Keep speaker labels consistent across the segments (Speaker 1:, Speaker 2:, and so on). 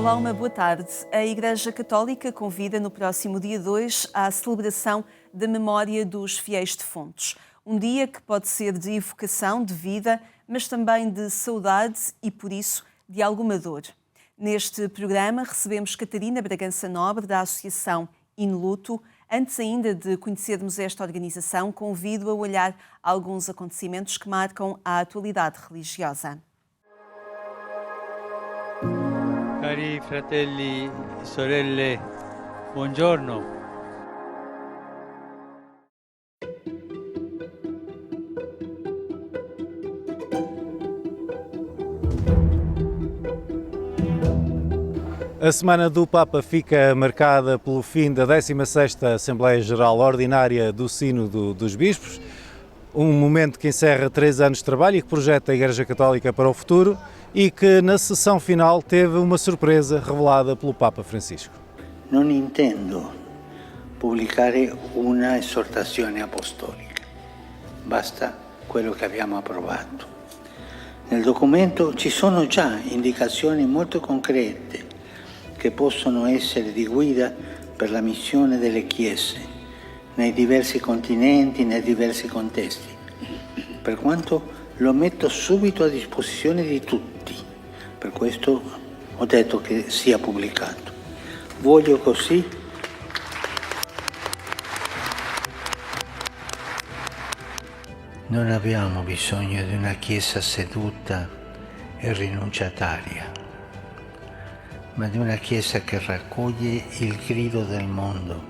Speaker 1: Olá, uma boa tarde. A Igreja Católica convida no próximo dia 2 à celebração da memória dos fiéis defuntos. Um dia que pode ser de evocação de vida, mas também de saudade e, por isso, de alguma dor. Neste programa recebemos Catarina Bragança Nobre, da Associação Inluto. Antes ainda de conhecermos esta organização, convido a olhar alguns acontecimentos que marcam a atualidade religiosa.
Speaker 2: Cari fratelli e sorelle, buongiorno.
Speaker 3: A Semana do Papa fica marcada pelo fim da 16ª Assembleia Geral Ordinária do Sínodo dos Bispos, um momento que encerra 3 anos de trabalho e que projeta a Igreja Católica para o futuro e que na sessão final teve uma surpresa revelada pelo Papa Francisco.
Speaker 4: Non intendo pubblicare una esortazione apostolica, basta quello che abbiamo approvato. Nel documento ci sono già indicazioni molto concrete che possono essere di guida per la missione delle Chiese nei diversi continenti, nei diversi contesti. Per quanto lo metto subito a disposizione di tutti, per questo ho detto che sia pubblicato. Voglio così non abbiamo bisogno di una Chiesa seduta e rinunciataria, ma di una Chiesa che raccoglie il grido del mondo.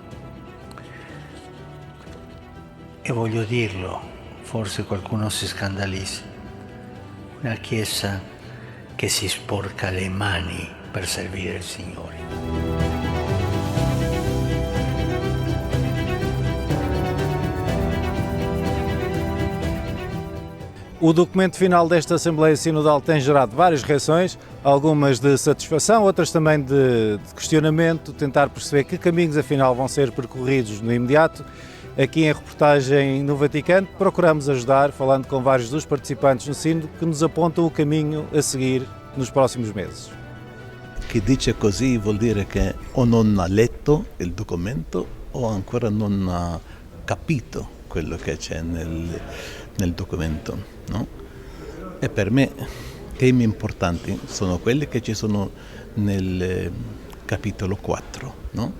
Speaker 4: E voglio dirlo, forse qualcuno si scandalizza, una Chiesa che si sporca le mani per servire il Signore.
Speaker 3: O documento final desta Assembleia Sinodal tem gerado várias reações, algumas de satisfação, outras também de questionamento, tentar perceber que caminhos afinal vão ser percorridos no imediato. Aqui em reportagem no Vaticano procuramos ajudar, falando com vários dos participantes no Sínodo que nos apontam o caminho a seguir nos próximos meses.
Speaker 5: Chi dice così vuol dire che o non ha letto il documento o ancora non ha capito quello che c'è nel documento, no? E per me temi importanti sono quelli che ci sono nel capitolo 4, no?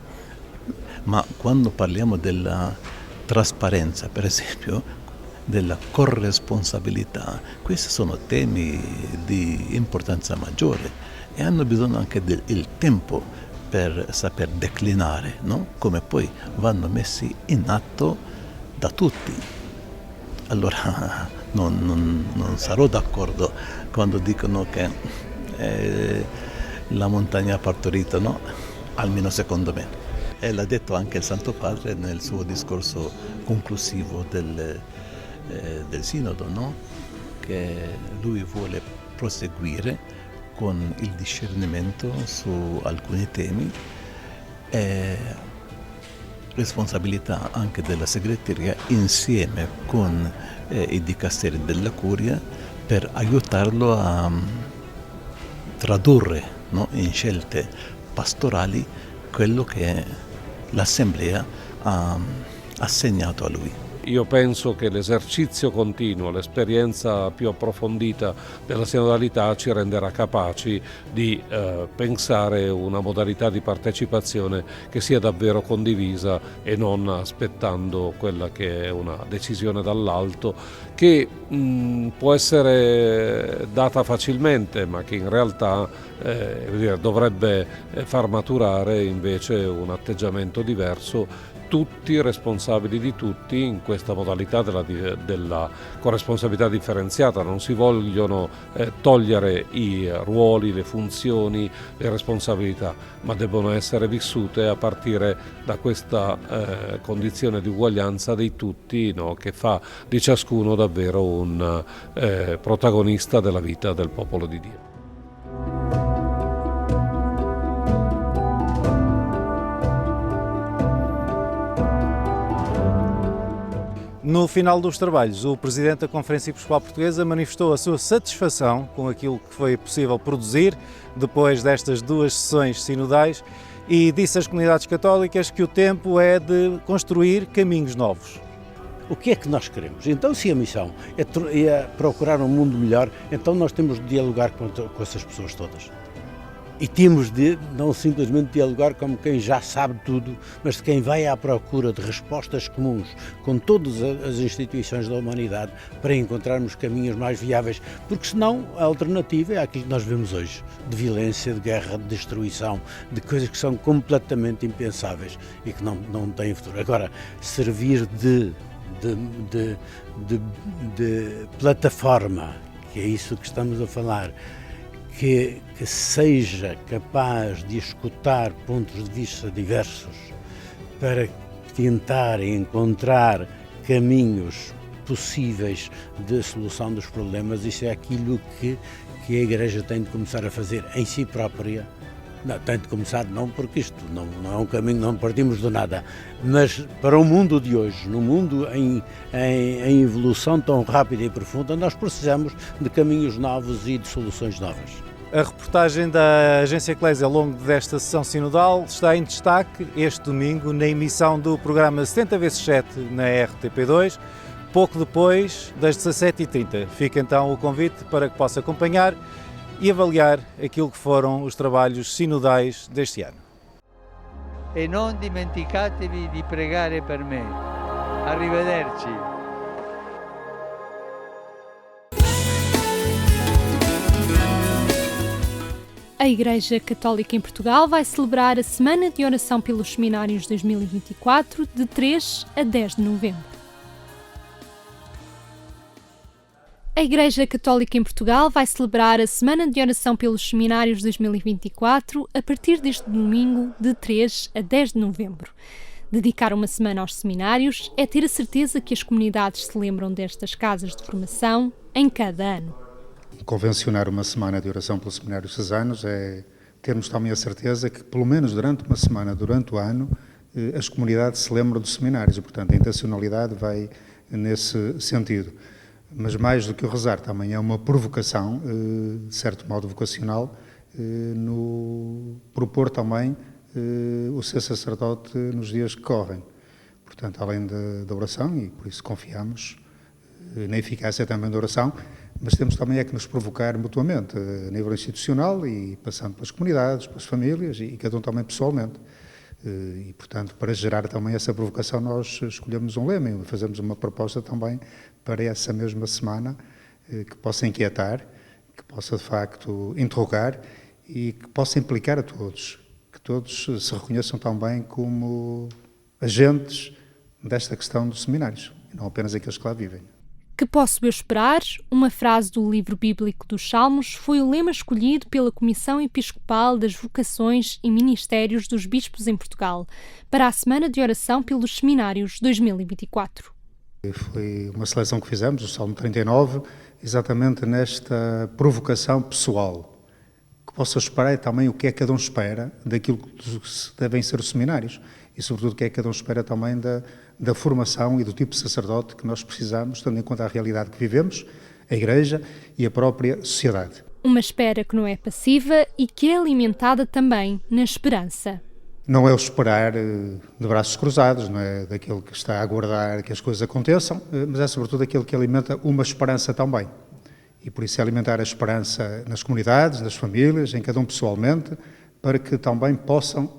Speaker 5: Ma quando parliamo della trasparenza, per esempio, della corresponsabilità, questi sono temi di importanza maggiore e hanno bisogno anche del tempo per saper declinare, no? Come poi vanno messi in atto da tutti. Allora non sarò d'accordo quando dicono che la montagna ha partorito, no? Almeno secondo me. E l'ha detto anche il Santo Padre nel suo discorso conclusivo del Sinodo, no? Che lui vuole proseguire con il discernimento su alcuni temi e responsabilità anche della segreteria insieme con i dicasteri della Curia per aiutarlo a tradurre, no? In scelte pastorali quello che l'Assemblea ha assegnato a lui.
Speaker 6: Io penso che l'esercizio continuo, l'esperienza più approfondita della sinodalità ci renderà capaci di pensare una modalità di partecipazione che sia davvero condivisa e non aspettando quella che è una decisione dall'alto che può essere data facilmente ma che in realtà dovrebbe far maturare invece un atteggiamento diverso, tutti responsabili di tutti in questa modalità della corresponsabilità differenziata. Non si vogliono togliere i ruoli, le funzioni, le responsabilità, ma debbono essere vissute a partire da questa condizione di uguaglianza dei tutti, no? Che fa di ciascuno davvero un protagonista della vita del popolo di Dio.
Speaker 3: No final dos trabalhos, o Presidente da Conferência Episcopal Portuguesa manifestou a sua satisfação com aquilo que foi possível produzir depois destas 2 sessões sinodais e disse às comunidades católicas que o tempo é de construir caminhos novos.
Speaker 7: O que é que nós queremos? Então, se a missão é procurar um mundo melhor, então nós temos de dialogar com essas pessoas todas. E temos de não simplesmente dialogar como quem já sabe tudo, mas de quem vai à procura de respostas comuns com todas as instituições da humanidade para encontrarmos caminhos mais viáveis, porque senão a alternativa é aquilo que nós vemos hoje, de violência, de guerra, de destruição, de coisas que são completamente impensáveis e que não têm futuro. Agora, servir de plataforma, que é isso que estamos a falar, que seja capaz de escutar pontos de vista diversos para tentar encontrar caminhos possíveis de solução dos problemas, isso é aquilo que a Igreja tem de começar a fazer em si própria. Não, tem de começar não, porque isto não é um caminho, não partimos do nada, mas para o mundo de hoje, no mundo em evolução tão rápida e profunda, nós precisamos de caminhos novos e de soluções novas.
Speaker 3: A reportagem da Agência Eclésia ao longo desta sessão sinodal está em destaque este domingo na emissão do programa 70x7 na RTP2, pouco depois das 17h30. Fica então o convite para que possa acompanhar e avaliar aquilo que foram os trabalhos sinodais deste ano.
Speaker 2: E non dimenticatevi di pregare per me. Arrivederci.
Speaker 8: A Igreja Católica em Portugal vai celebrar a Semana de Oração pelos Seminários 2024 de 3 a 10 de novembro. A Igreja Católica em Portugal vai celebrar a Semana de Oração pelos Seminários 2024 a partir deste domingo de 3 a 10 de novembro. Dedicar uma semana aos seminários é ter a certeza que as comunidades se lembram destas casas de formação em cada ano.
Speaker 9: Convencionar uma semana de oração pelos seminários cesanos é termos também a certeza que, pelo menos durante uma semana, durante o ano, as comunidades se lembram dos seminários e, portanto, a intencionalidade vai nesse sentido. Mas mais do que o rezar, também é uma provocação, de certo modo vocacional, no propor também o ser sacerdote nos dias que correm. Portanto, além da oração, e por isso confiamos na eficácia também da oração, mas temos também é que nos provocar mutuamente, a nível institucional e passando pelas comunidades, pelas famílias e cada um também pessoalmente. E, portanto, para gerar também essa provocação, nós escolhemos um lema e fazemos uma proposta também para essa mesma semana que possa inquietar, que possa, de facto, interrogar e que possa implicar a todos, que todos se reconheçam também como agentes desta questão dos seminários, e não apenas aqueles que lá vivem.
Speaker 8: Que posso eu esperar? Uma frase do livro bíblico dos Salmos foi o lema escolhido pela Comissão Episcopal das Vocações e Ministérios dos Bispos em Portugal para a Semana de Oração pelos Seminários 2024.
Speaker 9: Foi uma seleção que fizemos, o Salmo 39, exatamente nesta provocação pessoal. Que possa esperar também o que é que cada um espera daquilo que devem ser os seminários e, sobretudo, o que é que cada um espera também da formação e do tipo de sacerdote que nós precisamos, tendo em conta a realidade que vivemos, a Igreja e a própria sociedade.
Speaker 8: Uma espera que não é passiva e que é alimentada também na esperança.
Speaker 9: Não é o esperar de braços cruzados, não é daquele que está a aguardar que as coisas aconteçam, mas é sobretudo aquele que alimenta uma esperança também. E por isso é alimentar a esperança nas comunidades, nas famílias, em cada um pessoalmente, para que também possam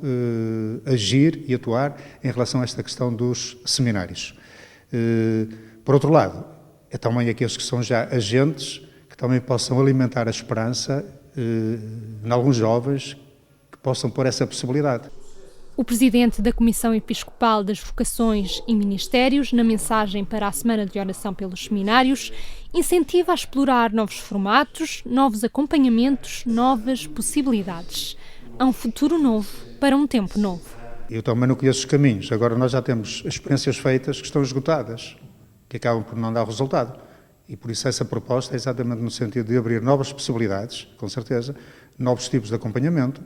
Speaker 9: agir e atuar em relação a esta questão dos seminários. Por outro lado, é também aqueles que são já agentes, que também possam alimentar a esperança em alguns jovens que possam pôr essa possibilidade.
Speaker 8: O presidente da Comissão Episcopal das Vocações e Ministérios, na mensagem para a Semana de Oração pelos Seminários, incentiva a explorar novos formatos, novos acompanhamentos, novas possibilidades. Há um futuro novo para um tempo novo.
Speaker 9: Eu também não conheço os caminhos. Agora nós já temos experiências feitas que estão esgotadas, que acabam por não dar resultado. E por isso essa proposta é exatamente no sentido de abrir novas possibilidades, com certeza, novos tipos de acompanhamento,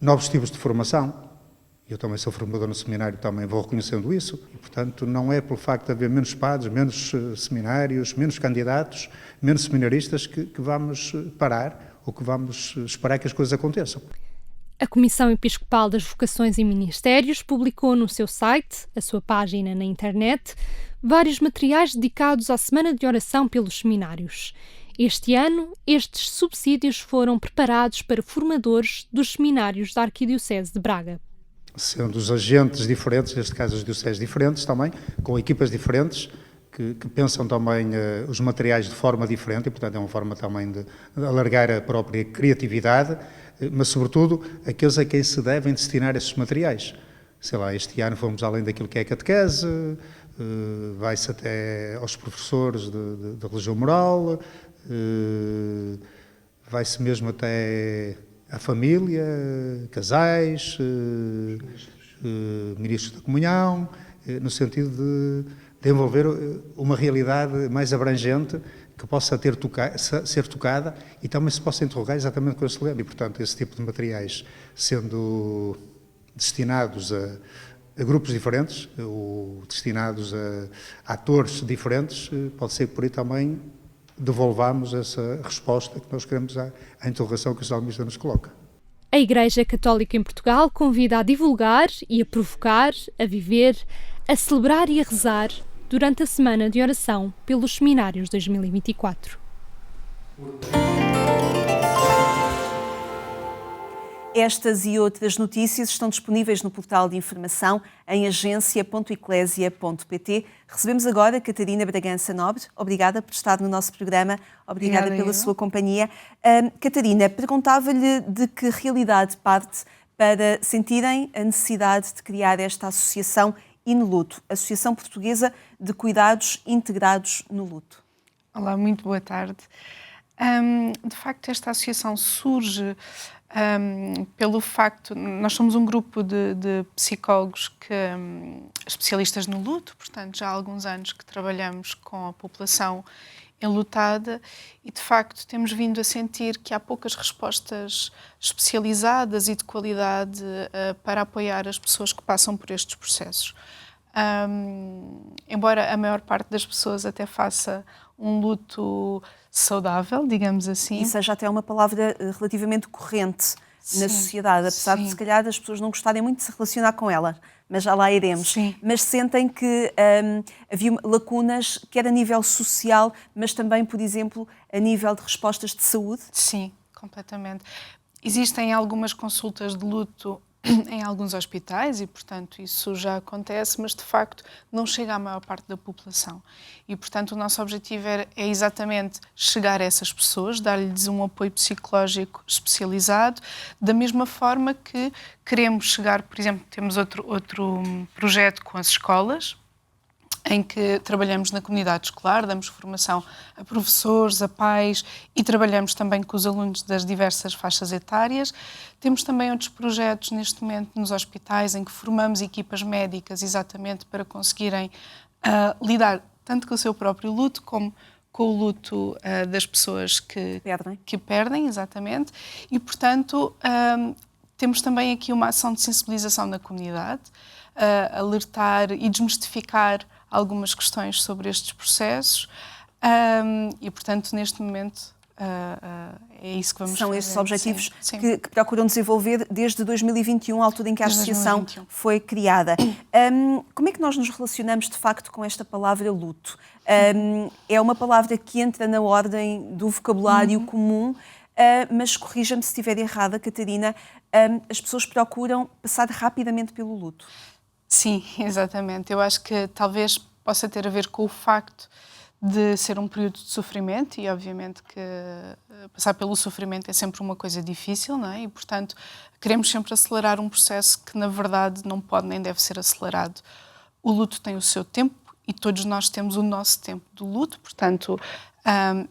Speaker 9: novos tipos de formação Eu também sou formador no seminário, também vou reconhecendo isso. E, portanto, não é pelo facto de haver menos padres, menos seminários, menos candidatos, menos seminaristas que vamos parar ou que vamos esperar que as coisas aconteçam.
Speaker 8: A Comissão Episcopal das Vocações e Ministérios publicou no seu site, a sua página na internet, vários materiais dedicados à Semana de Oração pelos Seminários. Este ano, estes subsídios foram preparados para formadores dos seminários da Arquidiocese de Braga.
Speaker 9: Sendo os agentes diferentes, neste caso as dioceses diferentes também, com equipas diferentes, que pensam também os materiais de forma diferente, e portanto é uma forma também de alargar a própria criatividade, mas sobretudo aqueles a quem se devem destinar esses materiais. Sei lá, este ano fomos além daquilo que é a catequese, vai-se até aos professores de religião moral, vai-se mesmo até à família, casais, ministros da comunhão, no sentido de envolver uma realidade mais abrangente que possa ser tocada e também se possa interrogar exatamente com esse lema. E, portanto, esse tipo de materiais sendo destinados a grupos diferentes, ou destinados a atores diferentes, pode ser que por aí também devolvamos essa resposta que nós queremos à interrogação que o salmista nos coloca.
Speaker 8: A Igreja Católica em Portugal convida a divulgar e a provocar, a viver, a celebrar e a rezar durante a Semana de Oração pelos Seminários 2024.
Speaker 1: Estas e outras notícias estão disponíveis no portal de informação em agência.eclesia.pt. Recebemos agora Catarina Bragança Nobre. Obrigada por estar no nosso programa. Obrigada pela sua companhia. Catarina, perguntava-lhe de que realidade parte para sentirem a necessidade de criar esta associação INLUTO, Associação Portuguesa de Cuidados Integrados no Luto.
Speaker 10: Olá, muito boa tarde. De facto, esta associação surge pelo facto, nós somos um grupo de psicólogos especialistas no luto, portanto já há alguns anos que trabalhamos com a população enlutada e de facto temos vindo a sentir que há poucas respostas especializadas e de qualidade para apoiar as pessoas que passam por estes processos. Embora a maior parte das pessoas até faça um luto saudável, digamos assim.
Speaker 1: E seja até uma palavra relativamente corrente na sociedade, apesar de se calhar as pessoas não gostarem muito de se relacionar com ela, mas já lá iremos.
Speaker 10: Sim.
Speaker 1: Mas sentem que havia lacunas, quer a nível social, mas também, por exemplo, a nível de respostas de saúde?
Speaker 10: Sim, completamente. Existem algumas consultas de luto em alguns hospitais e, portanto, isso já acontece, mas de facto não chega à maior parte da população. E, portanto, o nosso objetivo é exatamente chegar a essas pessoas, dar-lhes um apoio psicológico especializado, da mesma forma que queremos chegar, por exemplo, temos outro projeto com as escolas, em que trabalhamos na comunidade escolar, damos formação a professores, a pais e trabalhamos também com os alunos das diversas faixas etárias. Temos também outros projetos neste momento nos hospitais em que formamos equipas médicas exatamente para conseguirem lidar tanto com o seu próprio luto como com o luto das pessoas que perdem, exatamente. E, portanto, temos também aqui uma ação de sensibilização na comunidade, alertar e desmistificar algumas questões sobre estes processos e, portanto, neste momento é isso que vamos fazer.
Speaker 1: São esses objetivos que procuram desenvolver desde 2021, a altura em que a associação foi criada. Como é que nós nos relacionamos, de facto, com esta palavra luto? É uma palavra que entra na ordem do vocabulário comum, mas corrija-me se estiver errada, Catarina, as pessoas procuram passar rapidamente pelo luto.
Speaker 10: Sim, exatamente. Eu acho que talvez possa ter a ver com o facto de ser um período de sofrimento e, obviamente, que passar pelo sofrimento é sempre uma coisa difícil, não é? E, portanto, queremos sempre acelerar um processo que, na verdade, não pode nem deve ser acelerado. O luto tem o seu tempo e todos nós temos o nosso tempo do luto, portanto,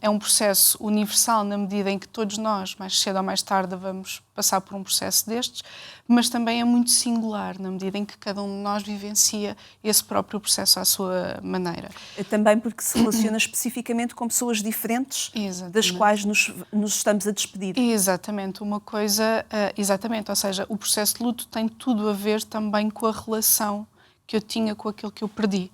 Speaker 10: É um processo universal na medida em que todos nós, mais cedo ou mais tarde, vamos passar por um processo destes, mas também é muito singular na medida em que cada um de nós vivencia esse próprio processo à sua maneira.
Speaker 1: Também porque se relaciona especificamente com pessoas diferentes, das quais nos estamos a despedir.
Speaker 10: Exatamente, uma coisa, exatamente, ou seja, o processo de luto tem tudo a ver também com a relação que eu tinha com aquilo que eu perdi.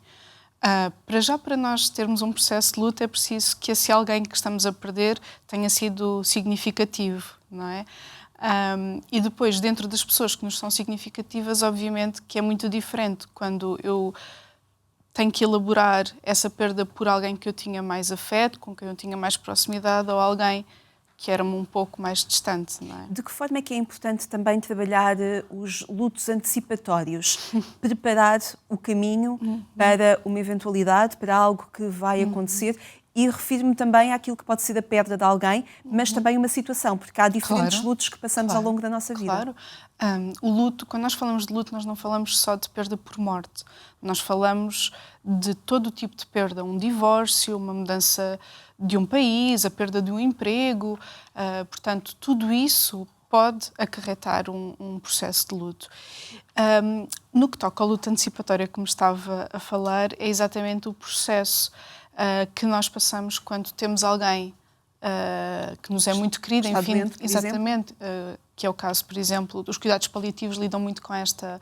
Speaker 10: Para nós termos um processo de luto é preciso que esse alguém que estamos a perder tenha sido significativo, não é? E depois, dentro das pessoas que nos são significativas, obviamente que é muito diferente quando eu tenho que elaborar essa perda por alguém que eu tinha mais afeto, com quem eu tinha mais proximidade, ou alguém que era-me um pouco mais distante, não é?
Speaker 1: De que forma é que é importante também trabalhar os lutos antecipatórios? Preparar o caminho para uma eventualidade, para algo que vai acontecer? E refiro-me também àquilo que pode ser a perda de alguém, mas também uma situação, porque há diferentes lutos que passamos ao longo da nossa vida.
Speaker 10: Claro. O luto, quando nós falamos de luto, nós não falamos só de perda por morte. Nós falamos de todo o tipo de perda. Um divórcio, uma mudança de um país, a perda de um emprego. Portanto, tudo isso pode acarretar um processo de luto. No que toca ao luto antecipatório que me estava a falar, é exatamente o processo que nós passamos quando temos alguém que nos é muito querido, enfim,
Speaker 1: doente,
Speaker 10: exatamente, que é o caso, por exemplo, dos cuidados paliativos lidam muito com esta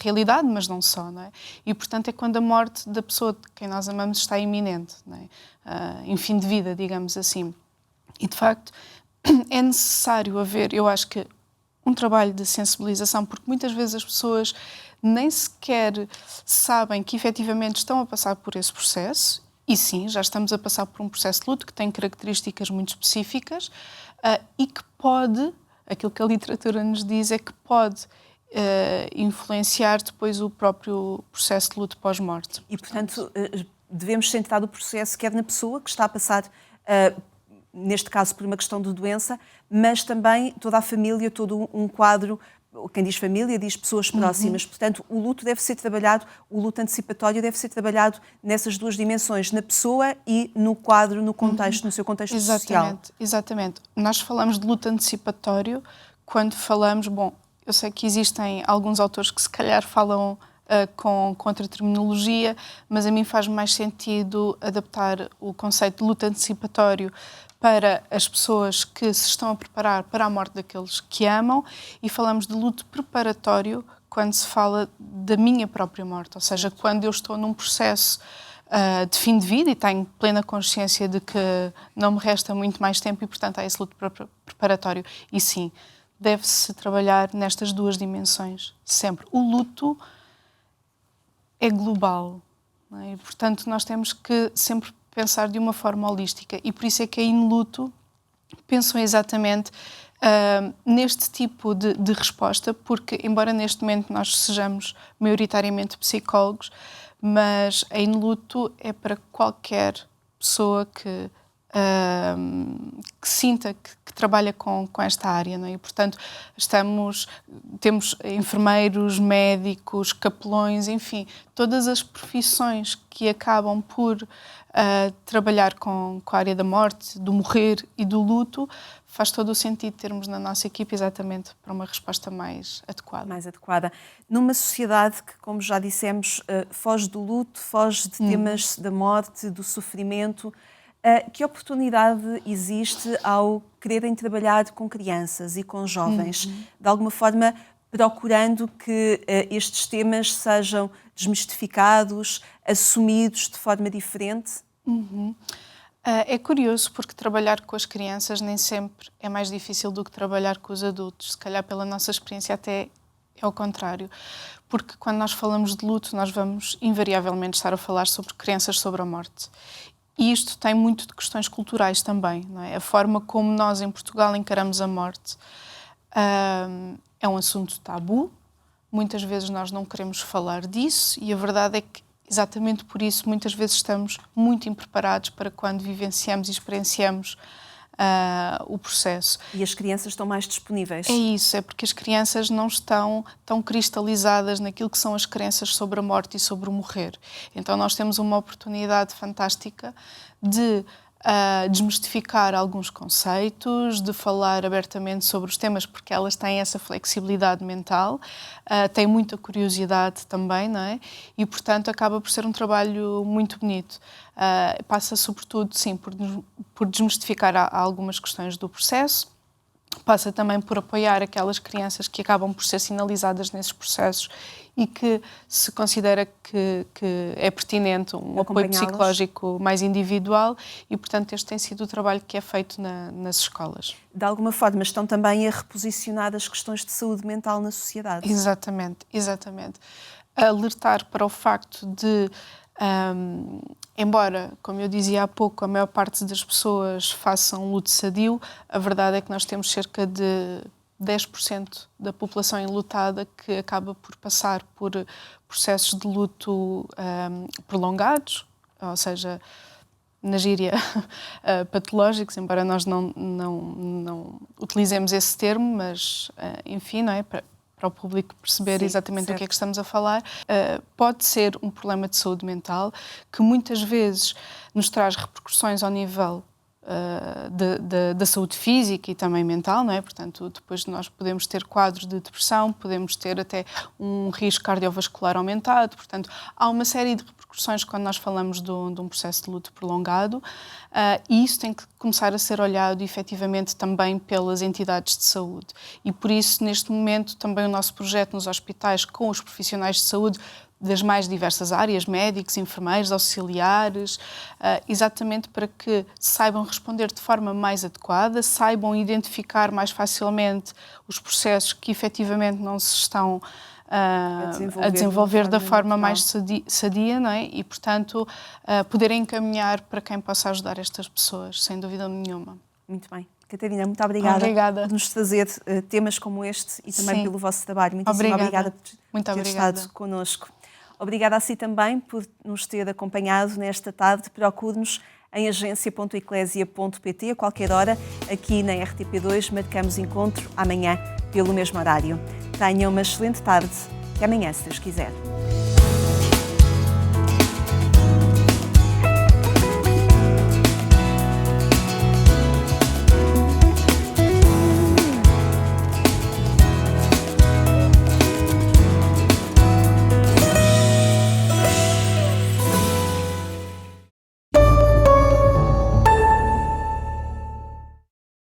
Speaker 10: realidade, mas não só, não é? E, portanto, é quando a morte da pessoa de quem nós amamos está iminente, não é? Em fim de vida, digamos assim. E, de facto, é necessário haver, eu acho que, um trabalho de sensibilização, porque muitas vezes as pessoas nem sequer sabem que efetivamente estão a passar por esse processo. E sim, já estamos a passar por um processo de luto que tem características muito específicas e que pode, aquilo que a literatura nos diz é que pode influenciar depois o próprio processo de luto pós-morte.
Speaker 1: E, portanto, devemos centrar o processo quer na pessoa que está a passar, neste caso, por uma questão de doença, mas também toda a família, todo um quadro. Quem diz família diz pessoas próximas. Portanto, o luto deve ser trabalhado, o luto antecipatório deve ser trabalhado nessas duas dimensões, na pessoa e no quadro, no contexto, no seu contexto social.
Speaker 10: Exatamente. Nós falamos de luto antecipatório quando falamos, eu sei que existem alguns autores que se calhar falam com outra terminologia, mas a mim faz mais sentido adaptar o conceito de luto antecipatório para as pessoas que se estão a preparar para a morte daqueles que amam, e falamos de luto preparatório quando se fala da minha própria morte, ou seja, quando eu estou num processo de fim de vida e tenho plena consciência de que não me resta muito mais tempo e, portanto, há esse luto preparatório. E sim, deve-se trabalhar nestas duas dimensões, sempre. O luto é global, não é? E, portanto, nós temos que sempre pensar de uma forma holística, e por isso é que aí no luto pensam exatamente neste tipo de resposta, porque embora neste momento nós sejamos maioritariamente psicólogos, mas aí no luto é para qualquer pessoa que sinta que trabalha com esta área, não é? E, portanto, temos enfermeiros, médicos, capelões, enfim, todas as profissões que acabam por trabalhar com a área da morte, do morrer e do luto. Faz todo o sentido termos na nossa equipe exatamente para uma resposta mais adequada.
Speaker 1: Mais adequada. Numa sociedade que, como já dissemos, foge do luto, foge de temas da morte, do sofrimento, que oportunidade existe ao quererem trabalhar com crianças e com jovens? De alguma forma, procurando que estes temas sejam desmistificados, assumidos de forma diferente?
Speaker 10: É curioso porque trabalhar com as crianças nem sempre é mais difícil do que trabalhar com os adultos. Se calhar pela nossa experiência até é o contrário. Porque quando nós falamos de luto, nós vamos invariavelmente estar a falar sobre crianças, sobre a morte. E isto tem muito de questões culturais também, não é? A forma como nós em Portugal encaramos a morte é um assunto tabu. Muitas vezes nós não queremos falar disso e a verdade é que exatamente por isso muitas vezes estamos muito impreparados para quando vivenciamos e experienciamos o processo.
Speaker 1: E as crianças estão mais disponíveis?
Speaker 10: É isso, é porque as crianças não estão tão cristalizadas naquilo que são as crenças sobre a morte e sobre o morrer. Então nós temos uma oportunidade fantástica de desmistificar alguns conceitos, de falar abertamente sobre os temas, porque elas têm essa flexibilidade mental, têm muita curiosidade também, não é? E, portanto, acaba por ser um trabalho muito bonito. Passa, sobretudo, sim, por desmistificar algumas questões do processo, passa também por apoiar aquelas crianças que acabam por ser sinalizadas nesses processos e que se considera que é pertinente um apoio psicológico mais individual e, portanto, este tem sido o trabalho que é feito nas escolas.
Speaker 1: De alguma forma estão também a reposicionar as questões de saúde mental na sociedade.
Speaker 10: Exatamente, exatamente. Alertar para o facto de, embora, como eu dizia há pouco, a maior parte das pessoas façam luto sadio, a verdade é que nós temos cerca de 10% da população enlutada que acaba por passar por processos de luto prolongados, ou seja, na gíria patológicos, embora nós não utilizemos esse termo, mas enfim, não é? Para o público perceber exatamente do que é que estamos a falar, pode ser um problema de saúde mental que muitas vezes nos traz repercussões ao nível da saúde física e também mental, não é? Portanto, depois nós podemos ter quadros de depressão, podemos ter até um risco cardiovascular aumentado, portanto, há uma série de repercussões quando nós falamos de um processo de luto prolongado e isso tem que começar a ser olhado efetivamente também pelas entidades de saúde. E por isso, neste momento, também o nosso projeto nos hospitais com os profissionais de saúde das mais diversas áreas, médicos, enfermeiros, auxiliares, exatamente para que saibam responder de forma mais adequada, saibam identificar mais facilmente os processos que efetivamente não se estão a desenvolver da forma mais sadia, não é? E, portanto, poderem encaminhar para quem possa ajudar estas pessoas, sem dúvida nenhuma.
Speaker 1: Muito bem. Catarina, muito obrigada por nos trazer temas como este e também pelo vosso trabalho. Muitíssimo obrigada por ter estado connosco. Obrigada a si também por nos ter acompanhado nesta tarde. Procure-nos em agência.eclesia.pt a qualquer hora. Aqui na RTP2 marcamos encontro amanhã pelo mesmo horário. Tenham uma excelente tarde. Até amanhã, se Deus quiser.